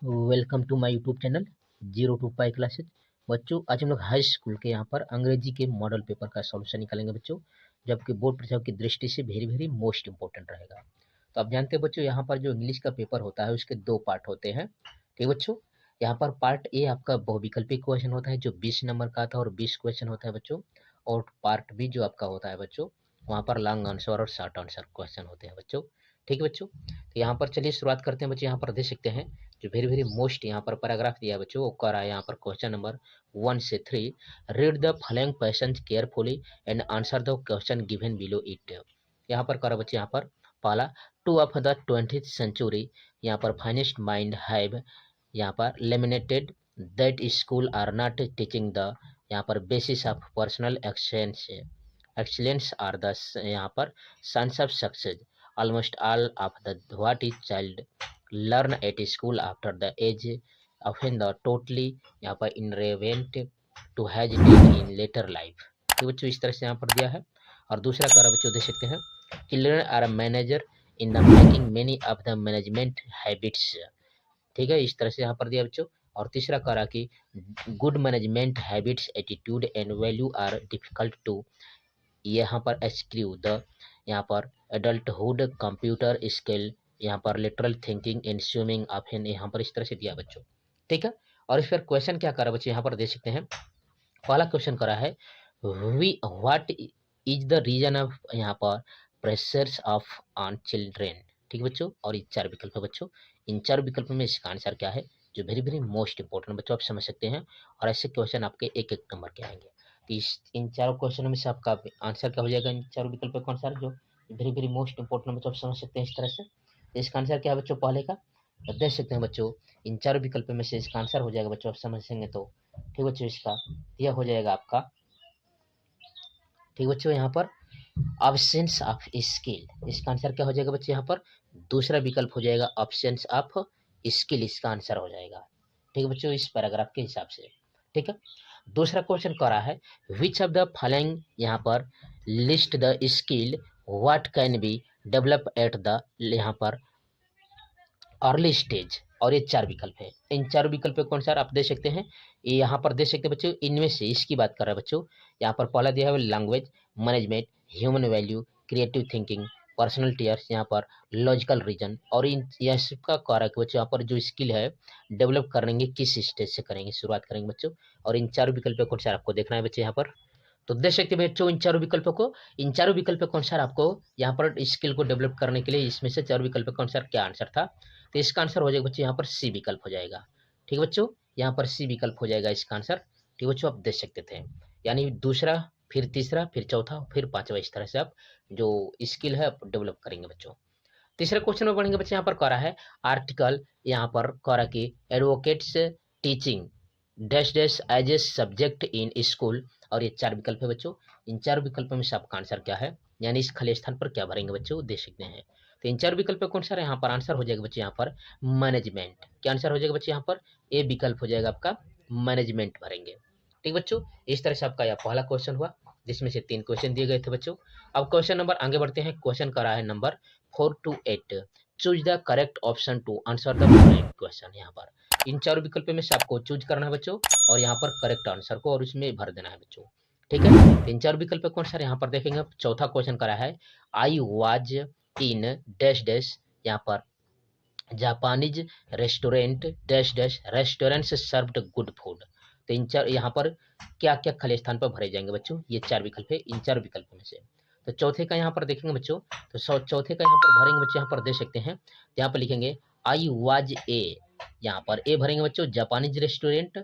Welcome to my YouTube channel zero to pi classes. बच्चों आज हम लोग हाई स्कूल के यहाँ पर अंग्रेजी के मॉडल पेपर का सॉल्यूशन निकालेंगे बच्चों, जबकि बोर्ड परीक्षाओं की दृष्टि से वेरी वेरी मोस्ट इंपॉर्टेंट रहेगा। तो आप जानते हैं बच्चों, यहाँ पर जो इंग्लिश का पेपर होता है उसके दो पार्ट होते हैं। ठीक बच्चों, यहाँ पर पार्ट ए आपका बहुविकल्पी क्वेश्चन होता है जो 20 नंबर का आता है और 20 क्वेश्चन होता है बच्चों। और पार्ट बी जो आपका होता है बच्चों, वहाँ पर लॉन्ग आंसर और शॉर्ट आंसर क्वेश्चन होते हैं बच्चों। ठीक है बच्चों, तो यहाँ पर चलिए शुरुआत करते हैं बच्चों। यहाँ पर देख सकते हैं जो वेरी वेरी मोस्ट यहाँ पर पैराग्राफ दिया है बच्चों, वो कर रहा है यहाँ पर क्वेश्चन नंबर 1 से 3। Read the following question carefully and answer the question given below it. यहाँ पर करा बच्चे, यहाँ पर पहला, two of the 20th century, यहाँ पर फाइनेस्ट माइंड हैव यहाँ पर laminated that school are not teaching the यहाँ पर basis of personal excellence are the यहाँ पर sons of success. Almost all of the what is child learn at school after the age often the totally यहाँ पर irrelevant to has did in later life। तो बच्चों इस तरह से यहाँ पर दिया है। और दूसरा कार्य बच्चों देख सकते हैं, children are a manager in the making many of the management habits। ठीक है, इस तरह से यहाँ पर दिया बच्चों। और तीसरा कार्य कि good management habits attitude and value are difficult to यहाँ पर एक्सक्लूड द यहाँ पर एडल्टहुड कंप्यूटर स्किल यहाँ पर literal thinking and swimming option यहाँ पर इस तरह से दिया बच्चों। ठीक है, और इस पर क्वेश्चन क्या करा बच्चों, यहाँ पर देख सकते हैं। पहला क्वेश्चन करा है we what is the reason of यहाँ पर प्रेशर्स ऑफ ऑन चिल्ड्रेन। ठीक बच्चों, और ये चार विकल्प है बच्चों। इन चार विकल्प में इसका आंसर क्या है, जो वेरी वेरी मोस्ट इंपॉर्टेंट बच्चों आप समझ सकते हैं। और ऐसे क्वेश्चन आपके एक एक नंबर के आएंगे। तो इन चारों क्वेश्चनों में से आपका आंसर क्या हो जाएगा, इन चारों विकल्प कौन सा जो वेरी वेरी मोस्ट इंपॉर्टेंट बच्चों आप समझ सकते हैं इस तरह से। इसका आंसर क्या है बच्चों पहले का, तो देख सकते हैं बच्चों, इन चारों विकल्प में से इसका आंसर हो जाएगा बच्चों आप समझेंगे तो। ठीक बच्चों, इसका यह हो जाएगा आपका, ठीक बच्चों, यहाँ पर ऑब्सेंस ऑफ स्किल। इसका आंसर क्या हो जाएगा बच्चों, यहाँ पर दूसरा विकल्प हो जाएगा ऑब्सेंस ऑफ स्किल, इसका आंसर हो जाएगा। ठीक है बच्चों, इस पैराग्राफ के हिसाब से। ठीक है, दूसरा क्वेश्चन कह रहा है विच ऑफ द फॉलोइंग यहाँ पर list the skill what can be develop at the यहाँ पर अर्ली स्टेज। और ये चार विकल्प है, इन चार विकल्प कौन सा आप देख सकते हैं। ये यहाँ पर देख सकते हैं बच्चों, इनमें से इसकी बात कर रहे हैं बच्चों। यहाँ पर पहला दिया है language, management, human value, creative thinking, personal tears, यहाँ पर लॉजिकल रीजन। और इन यह सबका कह कि बच्चों यहाँ पर जो स्किल है डेवलप करेंगे किस स्टेज से करेंगे, शुरुआत करेंगे बच्चों। और इन चारों विकल्प कौन सा आपको देखना है बच्चे यहाँ पर। तो देख सकते हैं बच्चों, इन चारों विकल्प कौन सा आपको यहाँ पर स्किल को डेवलप करने के लिए इसमें से चारों विकल्प कौन सा क्या आंसर था। तो इसका आंसर हो जाएगा बच्चों यहाँ पर सी विकल्प हो जाएगा। ठीक है बच्चों, यहाँ पर सी विकल्प हो जाएगा इसका आंसर। ठीक बच्चों, आप देख सकते थे, यानी दूसरा, फिर तीसरा, फिर चौथा, फिर पांचवा, इस तरह से आप जो स्किल है डेवलप करेंगे बच्चों। तीसरे क्वेश्चन में पढ़ेंगे बच्चे, यहाँ पर कह रहा है आर्टिकल, यहाँ पर कह रहा कि advocates teaching dash dash as a subject in school. और ये चार विकल्प है बच्चों, इन चार विकल्पों में से आपका आंसर क्या है, यानी इस खाली स्थान पर क्या भरेंगे बच्चों, देख सकते हैं। तो इन चार विकल्प कौन सा है, यहाँ पर आंसर हो जाएगा बच्चे यहाँ पर मैनेजमेंट। क्या आंसर हो जाएगा बच्चे यहाँ पर, ए विकल्प हो जाएगा आपका मैनेजमेंट भरेंगे। ठीक बच्चों, इस तरह से आपका यह पहला क्वेश्चन हुआ, जिसमें से 3 क्वेश्चन दिए गए थे बच्चों। अब क्वेश्चन नंबर आगे बढ़ते हैं। क्वेश्चन करा है number 4 to 8। Choose the correct option to answer the following question. यहाँ पर इन चारों विकल्प में से आपको चूज करना है बच्चों, और यहाँ पर करेक्ट आंसर को और उसमें भर देना है बच्चों। ठीक है, तीन चार विकल्प कौन सा यहाँ पर देखेंगे। चौथा क्वेश्चन करा है I was in dash dash यहाँ पर Japanese restaurant dash dash restaurants served good food. तो इन चार यहाँ पर क्या क्या खाली स्थान पर भरे जाएंगे बच्चों, ये चार विकल्प है इन चार विकल्प में से। तो चौथे का यहाँ पर देखेंगे बच्चों, तो चौथे का यहाँ पर भरेंगे बच्चों, यहाँ पर देख सकते हैं, यहाँ पर लिखेंगे आई वाज ए, यहाँ पर ए भरेंगे बच्चों Japanese restaurant,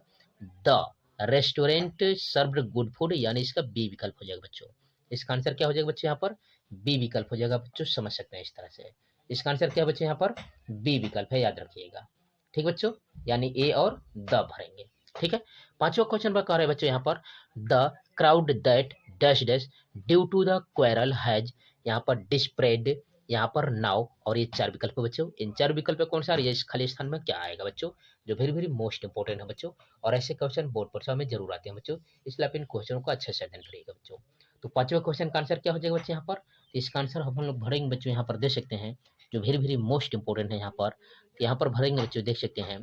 the restaurant served good food, यानी इसका बी विकल्प हो जाएगा बच्चों। इसका आंसर क्या हो जाएगा बच्चों, यहाँ पर बी विकल्प हो जाएगा बच्चों, समझ सकते हैं इस तरह से। इसका आंसर क्या बच्चे यहाँ पर बी विकल्प है, याद रखिएगा। ठीक बच्चों, यानी ए और द भरेंगे। ठीक है, पांचवा क्वेश्चन पर कह रहे हैं बच्चों यहाँ पर the crowd that dash dash due to the quarrel has यहाँ पर डिस्प्रेड यहाँ पर नाउ। और ये चार विकल्प बच्चों, इन चार विकल्प कौन सा, ये इस खाली स्थान में क्या आएगा बच्चों, जो वेरी वेरी मोस्ट इंपोर्टेंट है बच्चों। और ऐसे क्वेश्चन बोर्ड परीक्षा में जरूर आते हैं बच्चों, इसलिए आप इन क्वेश्चनों को अच्छे से अध्ययन करिएगा बच्चों। तो पांचवें क्वेश्चन का आंसर क्या हो जाएगा बच्चे यहाँ पर, इसका आंसर हम लोग भरेंगे बच्चों, यहाँ पर देख सकते हैं, जो वेरी वेरी मोस्ट इंपोर्टेंट है यहाँ पर। तो यहाँ पर भरेंगे बच्चों, देख सकते हैं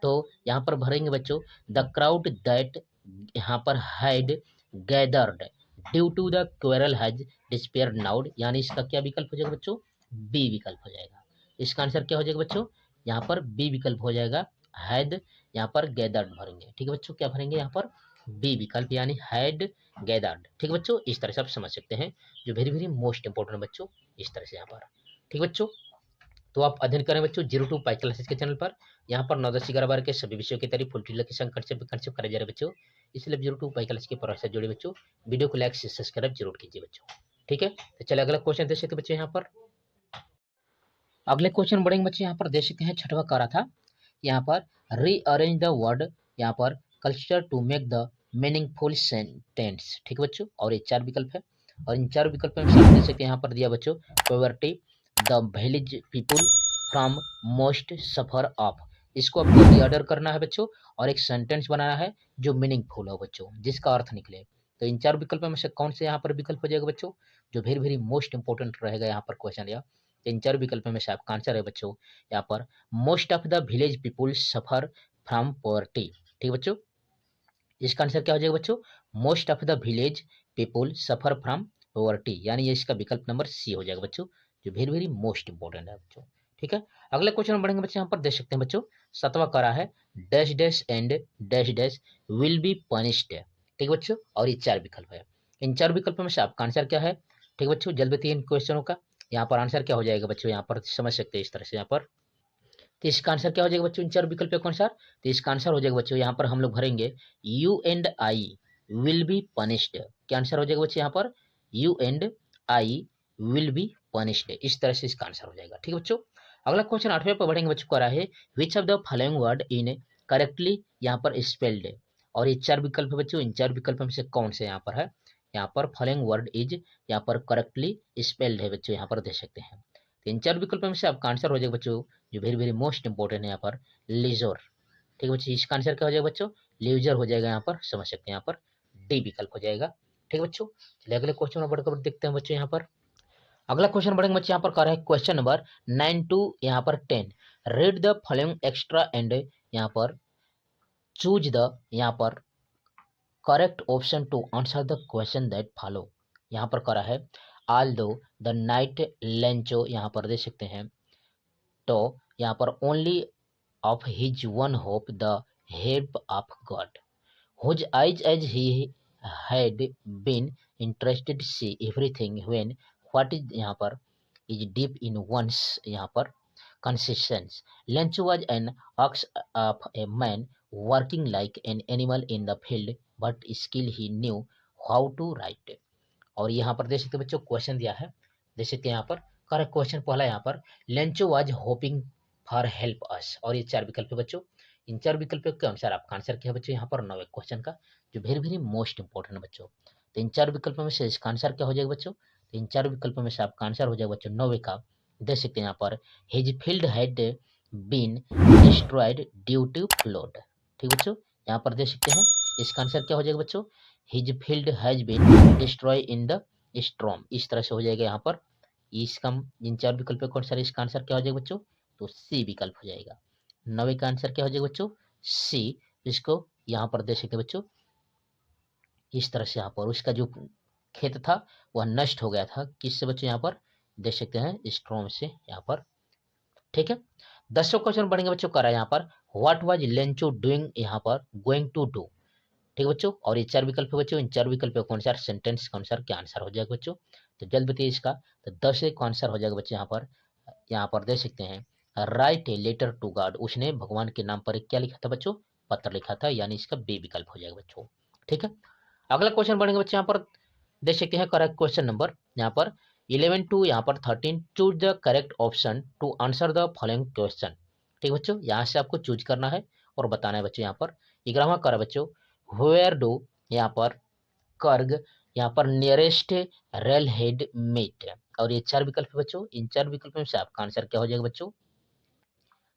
तो यहाँ पर भरेंगे बच्चों द क्राउड दैट यहाँ पर had gathered due to the quarrel has dispersed now, यानी इसका क्या विकल्प हो जाएगा बच्चों, बी विकल्प हो जाएगा। इसका आंसर क्या हो जाएगा बच्चों, यहाँ पर बी विकल्प हो जाएगा, हैड यहाँ पर गैदर्ड भरेंगे। ठीक है बच्चों, क्या भरेंगे यहाँ पर, बी विकल्प यानी हैड गैदर्ड। ठीक है बच्चों, इस तरह से आप समझ सकते हैं, जो वेरी वेरी मोस्ट इंपोर्टेंट बच्चों, इस तरह से यहाँ पर। ठीक बच्चों, तो आप अध्ययन करें बच्चों 02 पाई क्लासेस के चैनल पर। यहाँ पर 9 10 11 12 के सभी विषयों की तैयारी फुल डिटेल के संग कंसेप्ट कराए जा रहे बच्चों, इसलिए 02 पाई क्लास के पढ़ाई से जुड़े बच्चों वीडियो को लाइक से सब्सक्राइब जरूर कीजिए बच्चों। ठीक है, तो चलिए अगला क्वेश्चन देख सकते बच्चों। यहाँ पर अगले क्वेश्चन बढ़ेंगे बच्चों, यहाँ पर देख सकते हैं छठवा कारा था, यहाँ पर रीअरेंज द वर्ड, यहाँ पर culture to make the meaningful sentence. ठीक है बच्चों, और ये 4 विकल्प है, और इन 4 विकल्प में साथ देख सकते हैं यहाँ पर दिया बच्चों poverty, the village people from most suffer of. इसको आपको रीऑर्डर करना है बच्चों, और एक सेंटेंस बनाना है जो मीनिंगफुल हो बच्चों, जिसका अर्थ निकले। तो इन 4 विकल्पों में से कौन से यहाँ पर विकल्प हो जाएगा बच्चों, जो वेरी वेरी मोस्ट इंपोर्टेंट रहेगा यहाँ पर क्वेश्चन, या इन 4 विकल्पों में से आपका आंसर है बच्चों यहाँ पर most of the village people suffer from poverty. ठीक बच्चों, इसका आंसर क्या हो जाएगा बच्चों, most of the village people suffer from poverty, यानी ये इसका विकल्प नंबर सी हो जाएगा बच्चों, जो वेरी वेरी मोस्ट इंपोर्टेंट है बच्चों। ठीक है, अगले क्वेश्चन में बढ़ेंगे बच्चे, यहाँ पर देख सकते हैं बच्चों 7वां करा है dash dash and dash dash will be punished. ठीक है बच्चों, और ये 4 विकल्प है, इन 4 विकल्पों में से आपका आंसर क्या है। ठीक है बच्चों, जल्द बताइए इन क्वेश्चनों का, यहाँ पर आंसर क्या हो जाएगा बच्चों, यहाँ पर समझ सकते हैं इस तरह से। यहाँ पर तो इसका आंसर क्या हो जाएगा बच्चों इन 4 विकल्पों के अनुसार, तो इसका आंसर हो जाएगा बच्चों यहाँ पर हम लोग भरेंगे you and I will be punished. क्या आंसर हो जाएगा बच्चों यहाँ पर, you and I will be punished, इस तरह से इसका आंसर हो जाएगा। ठीक है बच्चों, अगला क्वेश्चन 8वें पर बढ़ेंगे बच्चों, करा है which of the following word in correctly यहाँ पर स्पेल्ड, और ये 4 विकल्प बच्चों, इन 4 विकल्पों में से कौन से यहाँ पर है, यहाँ पर फॉलोइंग वर्ड इज यहाँ पर करेक्टली स्पेल्ड है बच्चों, यहाँ पर देख सकते हैं। तो इन 4 विकल्पों में से आपका आंसर हो जाएगा बच्चों, जो वेरी वेरी मोस्ट इंपोर्टेंट है यहाँ पर लीजर। ठीक है बच्चों, इसका आंसर क्या हो जाएगा बच्चों, लीजर हो जाएगा, यहाँ पर समझ सकते हैं, यहाँ पर डी विकल्प हो जाएगा। ठीक है बच्चों, चलिए अगले क्वेश्चन में बढ़कर देखते हैं बच्चों। यहाँ पर अगला क्वेश्चन बढ़ेंगे बच्चे, यहाँ पर कर रहा है क्वेश्चन नंबर 9 to यहाँ पर 10, read the following extra and यहाँ पर चूज द यहाँ पर correct option to answer the question that follow. यहाँ पर करा है ऑल दो द नाइट लेंचो, यहाँ पर देख सकते हैं, तो यहाँ पर only of his one hope the help of God, whose eyes as he had been interested see everything when what is यहाँ पर इज डीप इन वंस यहाँ पर consistence. Lynch was an ox of a man working like an animal in the field, but still he knew how to write. और यहाँ पर देख सकते बच्चों क्वेश्चन दिया है, देख सकते हैं यहाँ पर करेक्ट क्वेश्चन पहला यहाँ पर Lencho was hoping for help us, और ये 4 विकल्प है बच्चों, इन 4 विकल्पों के अनुसार आपका आंसर क्या है बच्चों यहाँ पर 9वें क्वेश्चन का, जो वेरी वेरी मोस्ट इंपोर्टेंट है बच्चों। तो इन 4 विकल्पों में से इसका आंसर क्या हो जाएगा बच्चों, तो इन 4 विकल्पों में से आपका आंसर हो जाएगा बच्चों 9वें का, देख सकते हैं यहाँ पर his field had been destroyed due to flood. ठीक बच्चों, यहाँ पर देख सकते हैं इसका आंसर क्या हो जाएगा बच्चों, his field has been destroy in the storm, इस तरह से हो जाएगा यहाँ पर। इसका इन 4 विकल्पों के अनुसार इसका आंसर क्या हो जाएगा बच्चों, तो सी विकल्प हो जाएगा। 9वें का आंसर क्या हो जाएगा बच्चों, सी। इसको यहाँ पर देख सकते बच्चों इस तरह से, यहाँ पर उसका जो खेत था वह नष्ट हो गया था, किससे बच्चों यहाँ पर देख सकते हैं स्ट्रॉम से यहाँ पर। ठीक है, 10वां क्वेश्चन बढ़ेंगे बच्चों, करा यहाँ पर व्हाट वाज लेंचो डूइंग यहाँ पर गोइंग टू डू। ठीक है बच्चों, और ये 4 विकल्प बच्चों, इन 4 विकल्पों के अनुसार सेंटेंस के अनुसार क्या आंसर हो जाएगा बच्चों, तो जल्द बताइए इसका। तो 10 का आंसर हो जाएगा बच्चों यहाँ पर देख सकते हैं write a letter to God, उसने भगवान के नाम पर क्या लिखा था बच्चों, पत्र लिखा था, यानी इसका बी विकल्प हो जाएगा बच्चों। ठीक है, अगला क्वेश्चन बढ़ेंगे बच्चे, यहाँ पर देख सकते हैं करेक्ट क्वेश्चन नंबर यहाँ पर 11 to यहाँ पर 13, choose the correct option to answer the following question. ठीक बच्चों, यहाँ से आपको चूज करना है और बताना है बच्चों। यहाँ पर 11वां करा बच्चों वेयर डू यहाँ पर कर्ग यहाँ पर नियरेस्ट रेल हेड मीट, और ये 4 विकल्प बच्चों, इन 4 विकल्पों में से आपका आंसर क्या हो जाएगा बच्चों,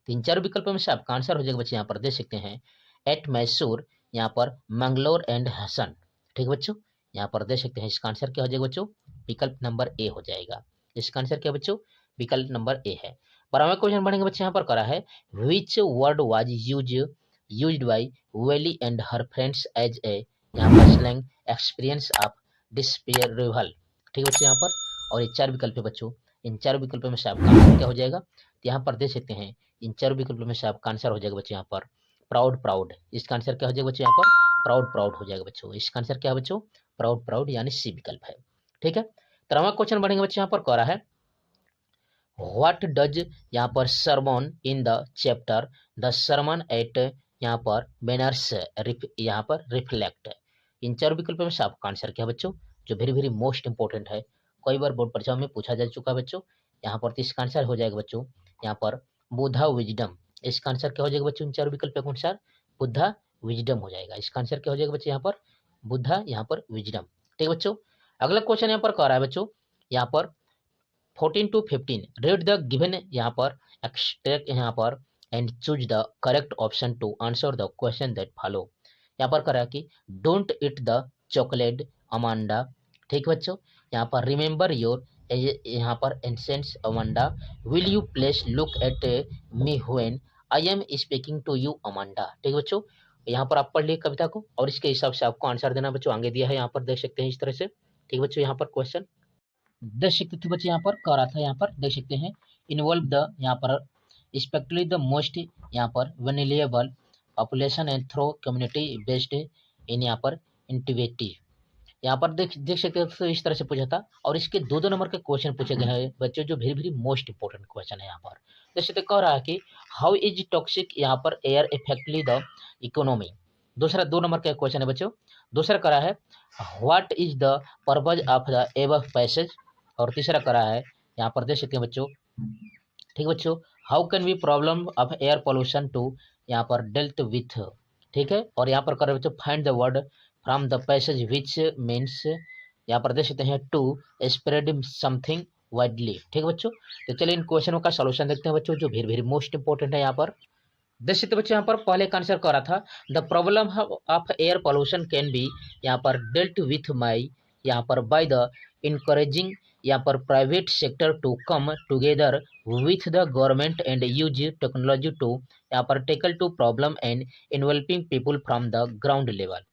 3-4 विकल्पों में से आपका आंसर हो जाएगा बच्चों यहाँ पर देख सकते हैं एट मैसूर यहाँ पर मंगलोर एंड हसन। ठीक बच्चों, यहाँ पर देख सकते हैं इसका आंसर क्या हो जाएगा बच्चों, विकल्प नंबर ए हो जाएगा। इसका आंसर क्या बच्चों, विकल्प नंबर ए है। 12वां क्वेश्चन बढ़ेंगे बच्चे यहाँ पर करा है which word was used by Valli and her friends as a यहाँ पर स्लैंग एक्सपीरियंस ऑफ डिस्पेरेबल। ठीक है बच्चे यहाँ पर, और ये 4 विकल्प है बच्चों, इन 4 विकल्पों में से आपका आंसर क्या हो जाएगा, तो यहाँ पर देख सकते हैं इन 4 विकल्पों में से आपका आंसर हो जाएगा बच्चे यहाँ पर प्राउड प्राउड। इसका आंसर क्या हो जाएगा बच्चों यहाँ पर प्राउड प्राउड हो जाएगा बच्चों। इसका आंसर क्या है बच्चों प्राउड प्राउड यानी सी विकल्प है। ठीक है, 13वां क्वेश्चन बढ़ेंगे बच्चे यहाँ पर कह रहा है व्हाट डज यहाँ पर sermon in the chapter the sermon at यहाँ पर बैनर्स यहाँ पर रिफ्लेक्ट। इन 4 विकल्पों में से आपका आंसर क्या है बच्चों, जो वेरी वेरी मोस्ट इंपोर्टेंट है, कई बार बोर्ड परीक्षाओं में पूछा जा चुका है बच्चों। यहाँ पर इसका आंसर हो जाएगा बच्चों यहाँ पर बुद्धा विजडम। इसका आंसर क्या हो जाएगा बच्चों इन 4 विकल्पों के अनुसार बुद्धा विजडम हो जाएगा। इसका आंसर क्या हो जाएगा बच्चों यहाँ पर बुद्धा यहाँ पर विजडम। ठीक है बच्चों, अगला क्वेश्चन यहाँ पर कह रहा है बच्चों यहाँ पर 14 to 15 read the given यहाँ पर extract यहाँ पर and choose the correct option to answer the question that follow। यहाँ पर करा कि don't eat the chocolate Amanda। ठीक है बच्चों, यहाँ पर remember your यहाँ पर ancient Amanda, will you please look at me when I am speaking to you Amanda। ठीक है बच्चों, यहाँ पर आप पढ़ लिए कविता को और इसके हिसाब से आपको आंसर देना बच्चों आगे दिया है, यहाँ पर देख सकते हैं इस तरह से। ठीक है बच्चों, यहाँ पर क्वेश्चन देख सकते थे बच्चे यहाँ पर कह रहा था, यहाँ पर देख सकते हैं इन्वॉल्व द यहाँ पर स्पेक्टली द मोस्ट यहाँ पर vulnerable population and through community based in यहाँ पर इंटीवेटिव। यहाँ पर देख सकते हैं तो इस तरह से पूछा था और इसके 2-2 नंबर के क्वेश्चन पूछे गए हैं बच्चों, जो very very most important question है। यहाँ पर देख सकते कह रहा है कि हाउ इज टॉक्सिक यहाँ पर एयर इफेक्टली द इकोनॉमी। दूसरा 2 नंबर का क्वेश्चन है बच्चों। दूसरा करा है what is the purpose of the above passage. और तीसरा करा है यहाँ पर देख सकते हैं बच्चों। ठीक बच्चों, how can be problem of air pollution to यहाँ पर डेल्ट विथ। ठीक है, और यहाँ पर करें बच्चों find the word from the passage which means यहाँ पर देख सकते हैं टू स्प्रेड समथिंग वाइडली। ठीक है बच्चों, तो चलिए इन क्वेश्चनों का सोल्यूशन देखते हैं बच्चों, जो वेरी वेरी मोस्ट इंपोर्टेंट है। यहाँ पर देख सकते बच्चों, यहाँ पर पहले का आंसर कर रहा था the problem of air pollution can be यहाँ पर डेल्ट विथ माई यहाँ पर बाय द इनकरेजिंग यहाँ पर private sector to come together with the government and use technology to यहाँ पर tackle to problem and involving people from the ground level.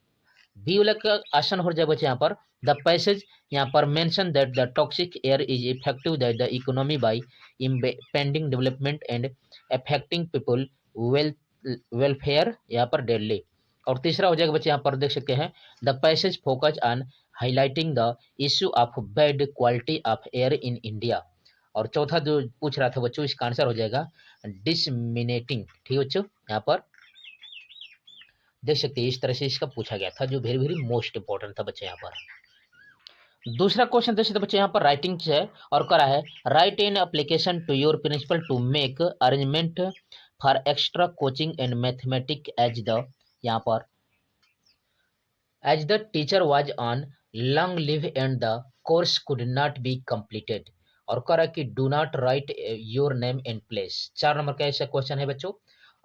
B वाला का आसन हो जाए बच्चे यहाँ पर द पैसेज यहाँ पर mention that the toxic air is effective that the economy bye impending development and affecting people welfare यहाँ पर डेडली। और तीसरा हो जाएगा बच्चे यहाँ पर देख सकते हैं the passage focus on highlighting the issue of bad quality of air in India. और चौथा जो पूछ रहा था बच्चों इसका आंसर हो जाएगा डिसमिनेटिंग। ठीक है बच्चों, यहाँ पर देख सकते हैं इस तरह से इसका पूछा गया था, जो वेरी वेरी मोस्ट इंपोर्टेंट था बच्चे यहाँ पर। दूसरा क्वेश्चन देख सकते बच्चे यहाँ पर राइटिंग है और करा है write in application to your principal to make arrangement for extra coaching and mathematics as the यहाँ पर as the teacher was on long leave and the course could not be completed. और करा कि do not write your name and place. 4 number का ऐसा question है बच्चों,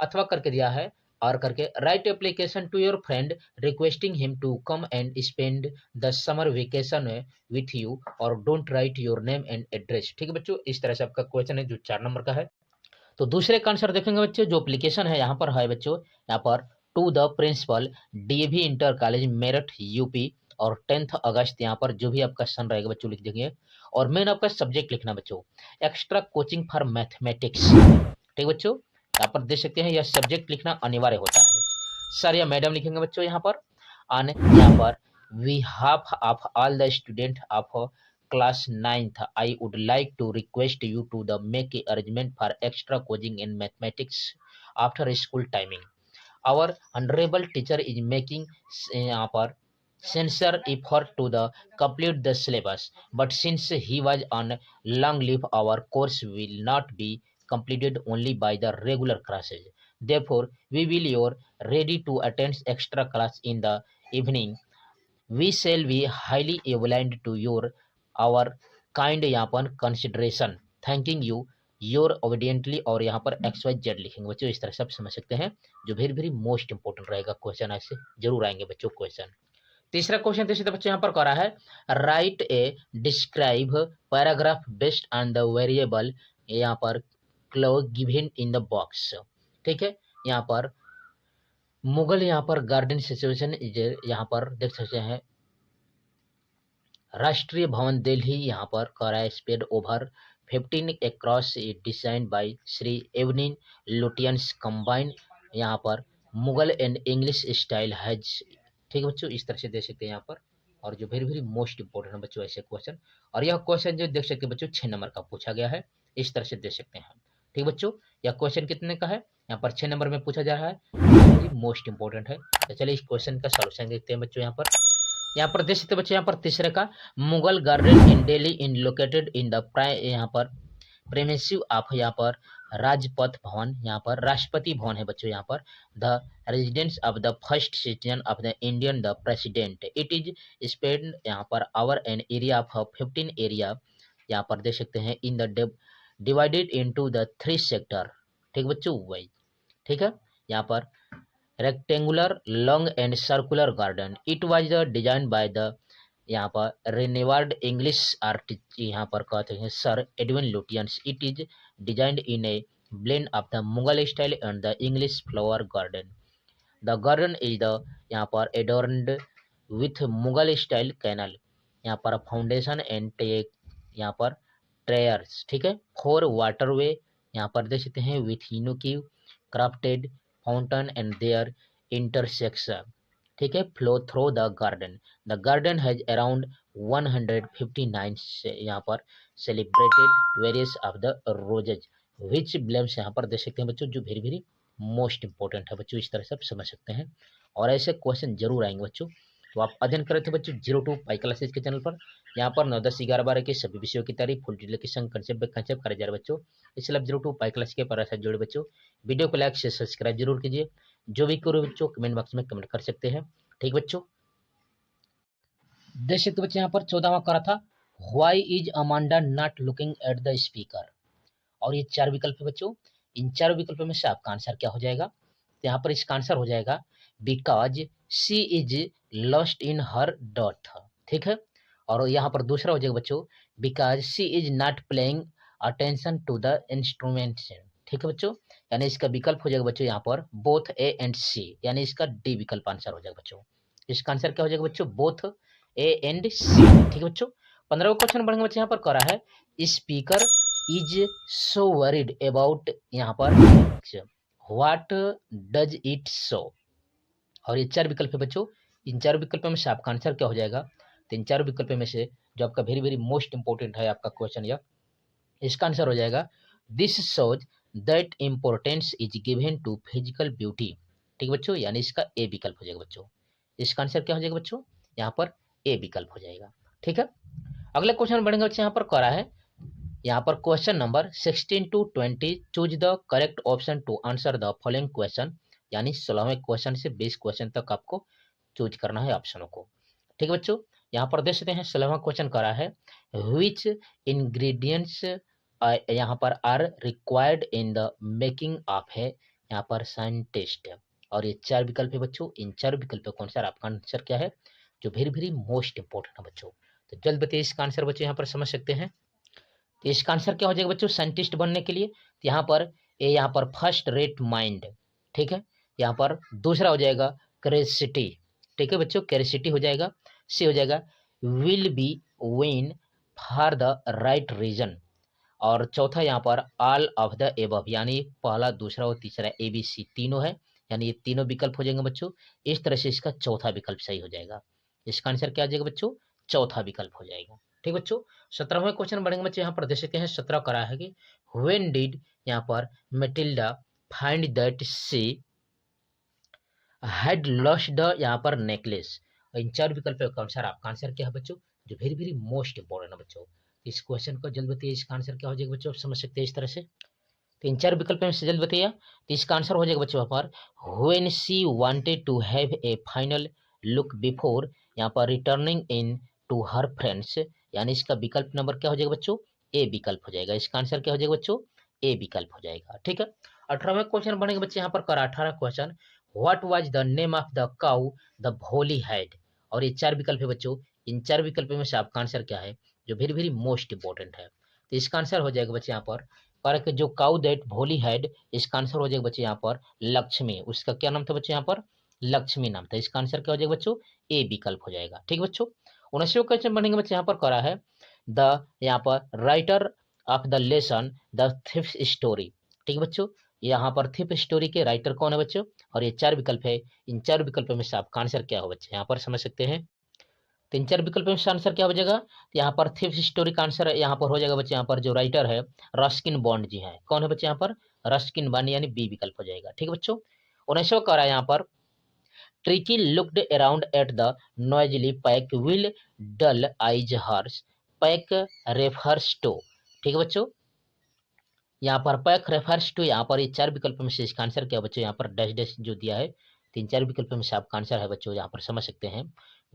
अथवा करके दिया है और करके write application to your friend requesting him to come and spend the summer vacation with you और don't write your name and address. ठीक है बच्चों, इस तरह से आपका क्वेश्चन है जो 4 नंबर का है। तो दूसरे का आंसर देखेंगे बच्चों, जो एप्लीकेशन है यहाँ पर है बच्चों यहाँ पर to the principal DAV inter college Meerut UP और 10 अगस्त यहाँ पर जो भी आपका सन रहेगा बच्चों लिख देंगे। और मेन आपका सब्जेक्ट लिखना बच्चों एक्स्ट्रा कोचिंग फॉर मैथमेटिक्स। ठीक बच्चों, यहाँ पर देख सकते हैं यह सब्जेक्ट लिखना अनिवार्य होता है। सर या मैडम लिखेंगे बच्चों यहाँ पर ऑन यहाँ पर we half of all the student of class 9th I would like to request you to the make a arrangement for extra coaching in mathematics after school timing. Our honorable teacher is making यहाँ पर sincere effort to the complete the syllabus, but since he was on long leave our course will not be completed only by the regular classes. Therefore we will your ready to attend extra class in the evening. We shall be highly obliged to your our kind यहाँ पर consideration thanking you your ओबिडियंटली और यहाँ पर XYZ लिखेंगे बच्चों। इस तरह से आप समझ सकते हैं, जो वेरी वेरी मोस्ट इंपोर्टेंट रहेगा क्वेश्चन, ऐसे जरूर आएंगे बच्चों क्वेश्चन। तीसरा क्वेश्चन देखिए बच्चों यहाँ पर कह रहा है right A describe paragraph based on the variable यहाँ पर क्लो गिवन इन द बॉक्स। ठीक है, यहाँ पर मुगल यहाँ पर गार्डन सिचुएशन यहाँ पर देख सकते हैं। राष्ट्रीय भवन दिल्ली यहाँ पर करा spread over 15 across design by Shri Edwin Lutyens combine. यहाँ पर Mughal and English style has. ठीक है बच्चों, इस तरह से देख सकते हैं यहाँ पर। और जो वेरी वेरी मोस्ट इंपोर्टेंट है बच्चों ऐसे क्वेश्चन, और यह क्वेश्चन जो देख सकते हैं बच्चों 6 नंबर का पूछा गया है, इस तरह से देख सकते हैं। ठीक बच्चों, यह क्वेश्चन कितने का है, यहाँ पर 6 नंबर में पूछा जा रहा है, मोस्ट इंपोर्टेंट है। तो चलिए इस क्वेश्चन का सोल्यूशन देखते हैं बच्चों। यहाँ पर देख सकते हैं बच्चों, यहाँ पर तीसरे का Mughal garden in Delhi in located in the यहाँ पर प्रेमिसिव ऑफ यहाँ पर राजपथ भवन, यहाँ पर राष्ट्रपति भवन है बच्चों। यहाँ पर the residence of the first citizen of the Indian the president. It is spread यहाँ पर over an area of 15 area, यहाँ पर देख सकते हैं in the divided into the 3 sector. ठीक बच्चों, वही ठीक है। यहाँ पर rectangular long and circular garden, it was the designed by the यहाँ पर रेनेवार्ड इंग्लिश आर्टिस्ट यहाँ पर कहते हैं sir Edwin Lutyens. It is designed in A blend of the Mughal style and the English flower garden. The garden is the यहाँ पर एडोर्न्ड with Mughal style canal, यहाँ पर फाउंडेशन एंड यहाँ पर ट्रेयर्स। ठीक है, 4 वाटरवे यहाँ पर देख सकते हैं विथ की crafted fountain and their intersection. ठीक है, flow through the garden. The garden has around 159 यहाँ पर celebrated various of the roses which blooms, यहाँ पर देख सकते हैं बच्चों, जो वेरी वेरी मोस्ट इंपोर्टेंट है बच्चों, इस तरह से आप समझ सकते हैं। और ऐसे क्वेश्चन जरूर आएंगे बच्चों, तो आप अध्ययन करें थे बच्चों 02 पाई क्लासेज के चैनल पर। यहाँ पर 9, 10, 11, 12 के सभी विषयों की तारीफ फुल डिटेल के संग कंसेप्ट करे जा रहे बच्चों। इसलिए आप 02 पाई क्लास के पर साथ जुड़े बच्चों। वीडियो को लाइक से सब्सक्राइब जरूर कीजिए। जो भी करो बच्चों कमेंट बॉक्स में कमेंट कर सकते हैं। ठीक बच्चों, देख सकते बच्चे यहाँ पर 14वां करा था why is Amanda not looking at the speaker. और ये 4 विकल्प है बच्चों, इन 4 विकल्पों में से आपका आंसर क्या हो जाएगा, तो यहाँ पर इसका आंसर हो जाएगा because she is lost in her thought. ठीक है, और यहाँ पर दूसरा हो जाएगा बच्चों because she is not playing attention to the instrument. ठीक है बच्चों, यानी इसका विकल्प हो जाएगा बच्चों यहाँ पर बोथ ए एंड सी, यानी इसका डी विकल्प आंसर हो जाएगा बच्चों। इसका आंसर क्या हो जाएगा बच्चों, बोथ ए एंड सी। ठीक है बच्चों, 15वां क्वेश्चन बढ़ेंगे बच्चों, यहाँ पर करा है speaker is so worried about यहाँ पर व्हाट डज इट शो। और ये 4 विकल्प है बच्चों, इन 4 विकल्पों में से आपका आंसर क्या हो जाएगा, तो इन 4 विकल्पों में से जो आपका वेरी वेरी मोस्ट इंपोर्टेंट है आपका क्वेश्चन, या इसका आंसर हो जाएगा this shows that importance is given to physical beauty. ठीक बच्चों, यानी इसका ए विकल्प हो जाएगा बच्चों। इसका आंसर क्या हो जाएगा बच्चों, यहाँ पर ए विकल्प हो जाएगा। ठीक है, अगला क्वेश्चन बढ़ेंगे बच्चे, यहाँ पर करा है यहाँ पर question number 16 to 20 choose the correct option to answer the following question, यानी 16वें क्वेश्चन से 20 क्वेश्चन तक आपको चूज करना है ऑप्शनों को। ठीक है बच्चों, यहाँ पर देख सकते हैं 16वां क्वेश्चन करा है व्हिच इंग्रेडिएंट्स यहाँ पर are required in the making of है यहाँ पर साइंटिस्ट। और ये 4 विकल्प है बच्चों, इन 4 विकल्पों का आंसर आपका आंसर क्या है, जो वेरी वेरी मोस्ट इंपोर्टेंट है बच्चों। तो जल्द बताइए इसका आंसर बच्चों, यहाँ पर समझ सकते हैं। तो इसका आंसर क्या हो जाएगा बच्चों, साइंटिस्ट बनने के लिए तो यहाँ पर ए यहाँ पर फर्स्ट रेट माइंड। ठीक है, यहाँ पर दूसरा हो जाएगा क्यूरियोसिटी। ठीक है बच्चों, क्यूरियोसिटी हो जाएगा। सी हो जाएगा will be win for the right reason. और चौथा यहाँ पर ऑल ऑफ द एबव, यानी पहला, दूसरा और तीसरा ए बी सी तीनों है, यानी ये तीनों विकल्प हो जाएंगे बच्चों। इस तरह से इसका चौथा विकल्प सही हो जाएगा। इसका आंसर क्या आ जाएगा बच्चों, चौथा विकल्प हो जाएगा। ठीक बच्चों, 17वें क्वेश्चन बढ़ेंगे बच्चे, यहाँ पर देख सकते हैं 17 करा है कि व्हेन डिड यहाँ पर Matilda find that she had lost the यहाँ पर नेकलेस। इन 4 विकल्पों के अनुसार आपका आंसर क्या है बच्चों, जो वेरी वेरी मोस्ट इंपोर्टेंट है बच्चों। इस क्वेश्चन को जल्द बताइए, इसका आंसर क्या हो जाएगा बच्चों, आप समझ सकते हैं इस तरह से। तो इन 4 विकल्पों में से जल्द बताइए, तो इसका आंसर हो जाएगा बच्चों यहाँ पर when she wanted to have a final look before यहाँ पर returning in to her friends, यानी इसका विकल्प नंबर क्या हो जाएगा बच्चों, ए विकल्प हो जाएगा। इसका आंसर क्या हो जाएगा बच्चों, ए विकल्प हो जाएगा। ठीक है, 18वें क्वेश्चन बनेंगे बच्चे, यहाँ पर कर 18 question what was the name of the cow the भोली हैड। और ये 4 विकल्प है बच्चों, इन 4 विकल्पों में से आपका आंसर क्या है, जो वेरी वेरी मोस्ट इंपोर्टेंट है। तो इसका आंसर हो जाएगा बच्चे यहाँ पर पर कि जो काउ दैट भोली हैड, इसका आंसर हो जाएगा बच्चे यहाँ पर लक्ष्मी। उसका क्या नाम था बच्चे यहाँ पर लक्ष्मी नाम था। इसका आंसर क्या हो जाएगा बच्चों ए विकल्प हो जाएगा। ठीक है बच्चों। 19वें क्वेश्चन बनेंगे बच्चे यहाँ पर करा है द यहाँ पर writer of the lesson the thief story. ठीक है बच्चों, यहाँ पर थिफ स्टोरी के राइटर कौन है बच्चों, और ये 4 विकल्प है। इन 4 विकल्पों में से आपका आंसर क्या हो बच्चे यहाँ पर समझ सकते हैं। 3-4 विकल्पों में से आंसर क्या हो जाएगा, तो यहाँ पर थिफ स्टोरी का आंसर यहाँ पर हो जाएगा बच्चे यहाँ पर जो राइटर है रस्किन बॉन्ड जी हैं। कौन है बच्चे यहाँ पर रस्किन बॉन्ड, यानी बी विकल्प हो जाएगा। ठीक है बच्चों। 19वां कह रहा है यहाँ पर Tricky looked around at the noisily pack will dull eyes hers pack refers to. ठीक है बच्चों, यहाँ पर पैक रेफर्स टू, यहाँ पर ये 4 विकल्प में से इसका आंसर क्या बच्चों यहाँ पर डैश डैश जो दिया है 3-4 विकल्प में से आपका आंसर है बच्चों यहाँ पर समझ सकते हैं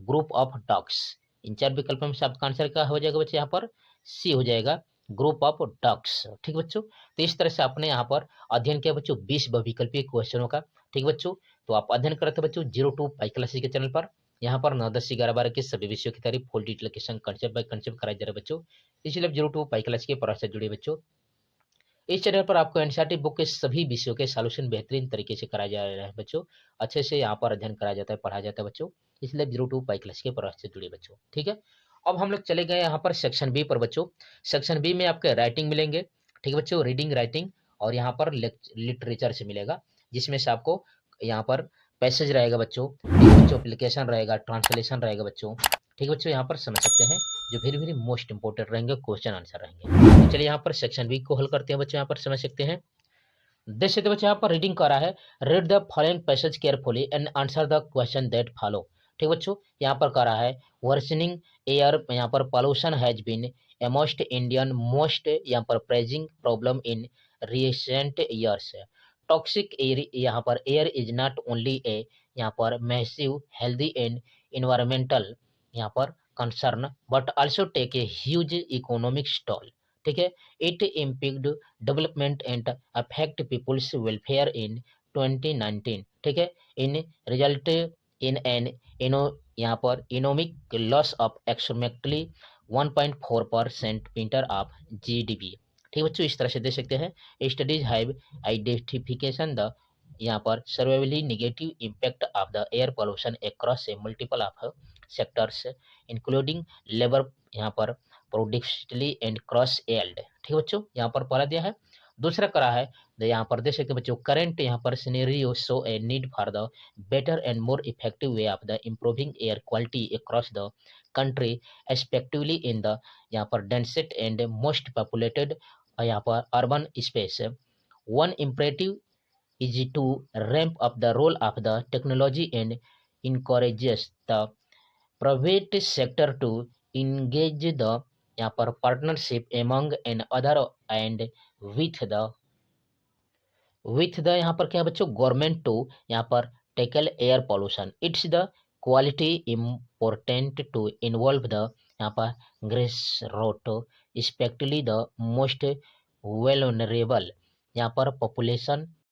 ग्रुप ऑफ डॉग्स। इन 4 विकल्पों में से आपका आंसर क्या हो जाएगा बच्चों यहाँ पर सी हो जाएगा ग्रुप ऑफ डॉग्स। ठीक बच्चों, तो इस तरह से आपने यहाँ पर अध्ययन किया बच्चों 20 बहुविकल्पीय क्वेश्चनों का। ठीक बच्चों, तो आप अध्ययन करते बच्चों 02 पाई क्लासेस के चैनल पर। यहाँ पर 9, 10, 11, 12 के सभी विषयों की तारीफ फुल डिटेल के संग कंसेप्ट बाय कंसेप्ट कराया जा रहा है बच्चों। इसलिए 02 पाई क्लास के पढ़ाई से जुड़े बच्चों। इस चैनल पर आपको एनसीईआरटी बुक के सभी विषयों के सॉल्यूशन बेहतरीन तरीके से कराया जा रहा है बच्चों। अच्छे से यहाँ पर अध्ययन कराया जाता है, पढ़ाया जाता है बच्चों। इसलिए 02 पाई क्लास के पढ़ाई से जुड़े बच्चों। ठीक है, अब हम लोग चले गए यहाँ पर सेक्शन बी पर बच्चों। सेक्शन बी में आपके राइटिंग मिलेंगे। ठीक है बच्चों, रीडिंग राइटिंग, और यहाँ पर लिटरेचर से मिलेगा, जिसमें से आपको यहाँ पर पैसेज रहेगा बच्चों, एप्लीकेशन रहेगा, ट्रांसलेशन रहेगा बच्चों। ठीक है बच्चों, यहाँ पर समझ सकते हैं जो वेरी वेरी मोस्ट इंपोर्टेंट रहेंगे क्वेश्चन आंसर रहेंगे। तो चलिए यहाँ पर सेक्शन बी को हल करते हैं बच्चों। यहाँ पर समझ सकते हैं, देख सकते बच्चों यहाँ पर रीडिंग करा है read the following passage carefully and answer the question that follow. ठीक बच्चों, यहाँ पर करा है वर्सनिंग एयर यहाँ पर pollution has been a most Indian most यहाँ पर pressing problem in recent years. Toxic air यहाँ पर air is not only a यहाँ पर मैसिव हेल्दी एंड इन्वायरमेंटल यहाँ पर concern but also take a huge economic stall. ठीक है, it impact development and affect people's welfare in 2019। ठीक है, इन रिजल्ट इन एन यहाँ पर economic loss of exactly 1.4% inter of GDP. ठीक बच्चों, इस तरह से देख सकते हैं स्टडीज हैव आइडेंटिफिकेशन द यहाँ पर severely negative impact of the air pollution across a multiple of sectors including labour यहाँ पर प्रोडक्टिवली एंड क्रॉस एल्ड। ठीक है बच्चों, यहाँ पर पढ़ा दिया है। दूसरा करा है यहाँ पर देख सकते बच्चों करेंट यहाँ पर scenario show a need for the better and more effective way of the improving air quality across the country especially in the यहाँ पर डेंसेट एंड मोस्ट पॉपुलेटेड यहाँ पर urban space. One imperative is to ramp up the role of the technology and encourages the private sector to engage the यहाँ पर partnership among and other and with the यहाँ पर क्या है बच्चों government to यहाँ पर tackle air pollution. It's the quality important to involve the यहाँ पर grassroots especially the most vulnerable यहाँ पर पॉपुलेशन